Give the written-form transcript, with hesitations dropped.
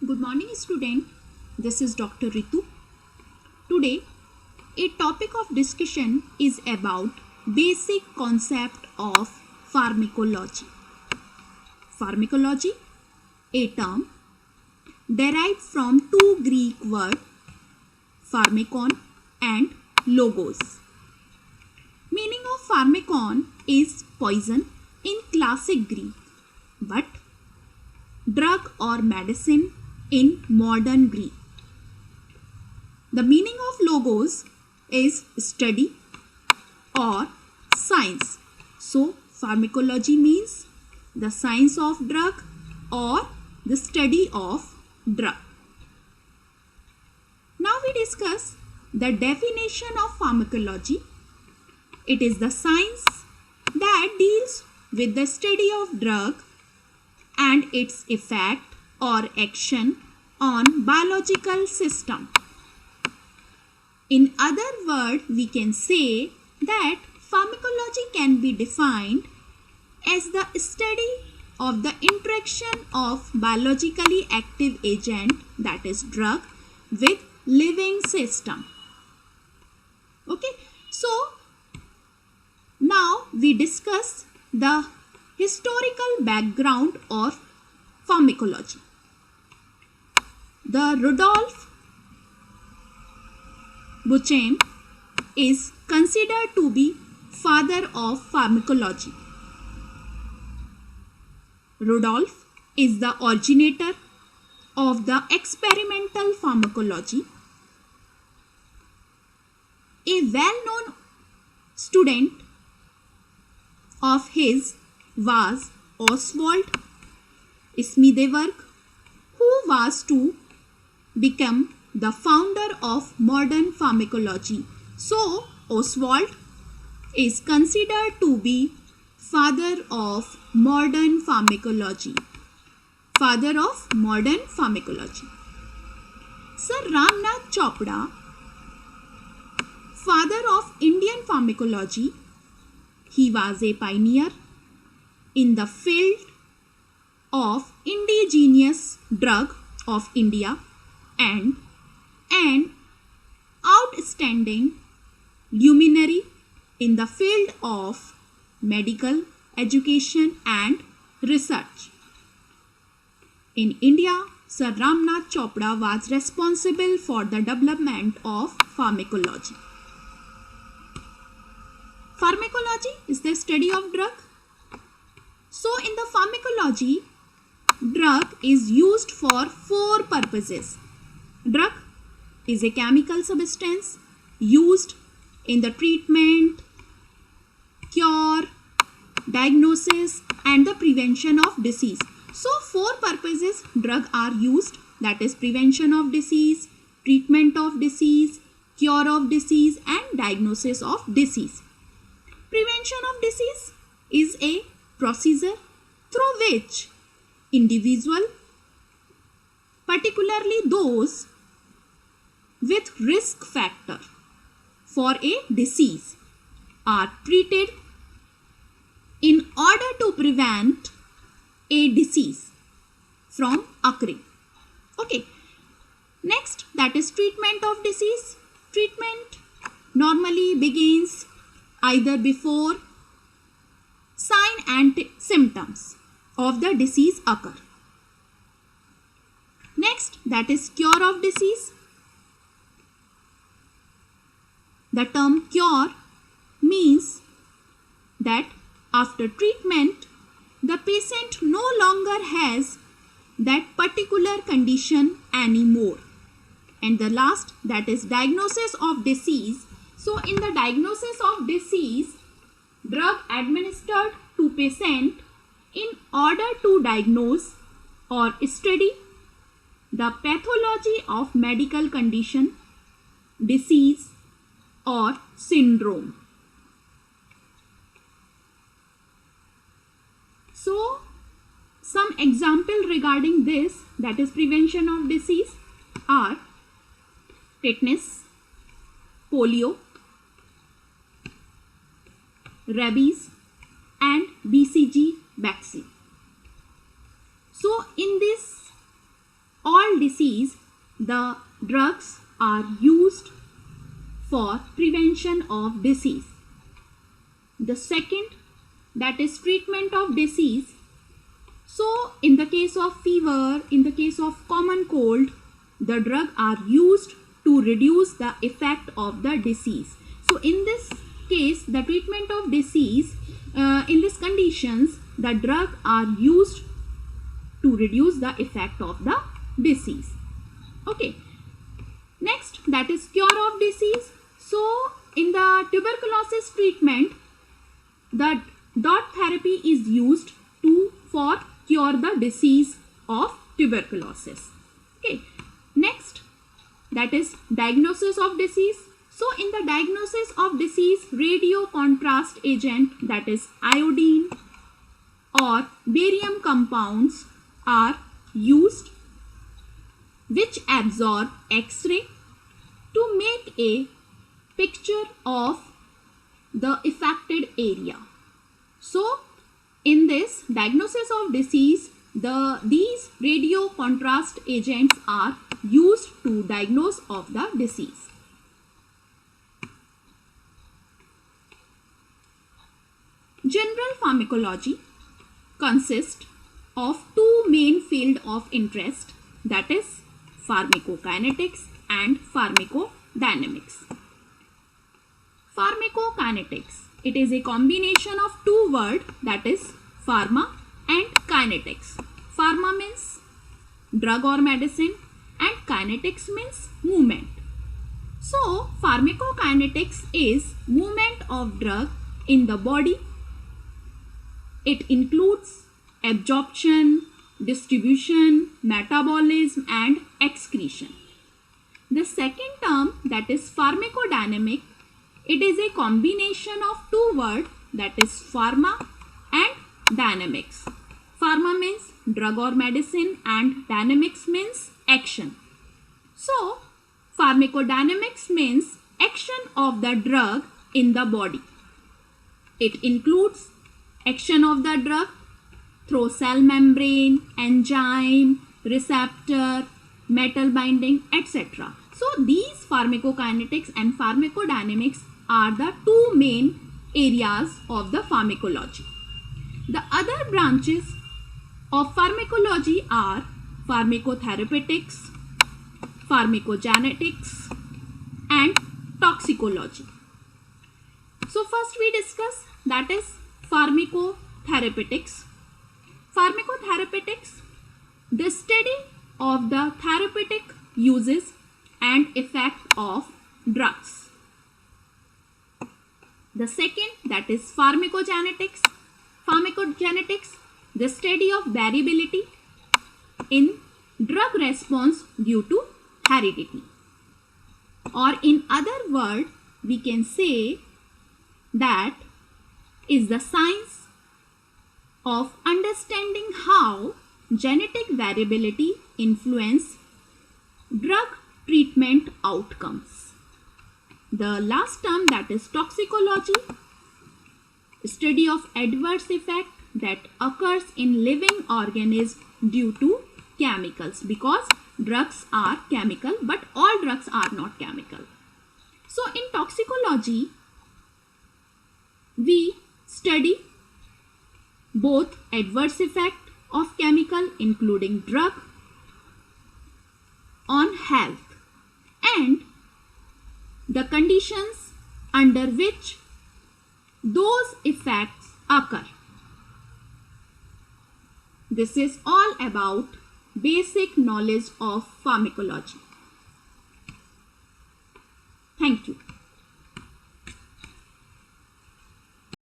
Good morning student. This is Dr. Ritu. Today a topic of discussion is about basic concept of pharmacology. Pharmacology, a term derived from two Greek words pharmakon and logos. Meaning of pharmakon is poison in classic Greek, but drug or medicine in modern Greek. The meaning of logos is study or science. So pharmacology means the science of drug or the study of drug. Now we discuss the definition of pharmacology. It is the science that deals with the study of drug and its effect or action on biological system. In other words, we can say that pharmacology can be defined as the study of the interaction of biologically active agent, that is drug, with living system. Okay, so now we discuss the historical background of pharmacology. The Rudolf Buchem is considered to be father of pharmacology. Rudolf is the originator of the experimental pharmacology. A well-known student of his was Oswald Smitheberg, who was to become the founder of modern pharmacology. So Oswald is considered to be father of modern pharmacology. Father of modern pharmacology. Sir Ramnath Chopra, father of Indian pharmacology. He was a pioneer in the field of indigenous drug of India and an outstanding luminary in the field of medical education and research. In India, Sir Ramnath Chopra was responsible for the development of pharmacology. Pharmacology is the study of drug. So in the pharmacology, drug is used for four purposes. Drug is a chemical substance used in the treatment, cure, diagnosis and the prevention of disease. So four purposes drug are used, that is prevention of disease, treatment of disease, cure of disease and diagnosis of disease. Prevention of disease is a procedure through which individual, particularly those with risk factor for a disease, are treated in order to prevent a disease from occurring. Okay. Next, that is treatment of disease. Treatment normally begins either before sign and symptoms of the disease occur. Next, that is cure of disease. The term cure means that after treatment, the patient no longer has that particular condition anymore. And the last, that is diagnosis of disease. So in the diagnosis of disease, drug administered to patient in order to diagnose or study the pathology of medical condition, disease or syndrome. So some example regarding this, that is prevention of disease, are tetanus, polio, rabies and BCG vaccine. So in this all disease, the drugs are used for prevention of disease. The second, that is treatment of disease. So in the case of fever, in the case of common cold, the drugs are used to reduce the effect of the disease. So in this case, the treatment of disease, in these conditions, the drugs are used to reduce the effect of the disease. Okay. Next, that is cure of disease. So in the tuberculosis treatment, the dot therapy is used for cure the disease of tuberculosis. Okay. Next, that is diagnosis of disease. So in the diagnosis of disease, radio contrast agent, that is iodine or barium compounds, are used, which absorb X-ray to make a picture of the affected area. So in this diagnosis of disease, these radio contrast agents are used to diagnose of the disease. General pharmacology consists of two main fields of interest, that is pharmacokinetics and pharmacodynamics. Pharmacokinetics, it is a combination of two words, that is pharma and kinetics. Pharma means drug or medicine and kinetics means movement. So pharmacokinetics is movement of drug in the body. It includes absorption, distribution, metabolism and excretion. The second term, that is pharmacodynamic, it is a combination of two words, that is pharma and dynamics. Pharma means drug or medicine and dynamics means action. So pharmacodynamics means action of the drug in the body. It includes action of the drug through cell membrane, enzyme, receptor, metal binding, etc. So these pharmacokinetics and pharmacodynamics are the two main areas of the pharmacology. The other branches of pharmacology are pharmacotherapeutics, pharmacogenetics and toxicology. So first we discuss, that is pharmacotherapeutics. Pharmacotherapeutics, the study of the therapeutic uses and effect of drugs. The second, that is pharmacogenetics. Pharmacogenetics, the study of variability in drug response due to heredity. Or in other words, we can say that is the science of understanding how genetic variability influence drug treatment outcomes. The last term, that is toxicology, study of adverse effect that occurs in living organisms due to chemicals, because drugs are chemical but all drugs are not chemical. So in toxicology, we study both adverse effect of chemical including drug on health and the conditions under which those effects occur. This is all about basic knowledge of pharmacology. Thank you.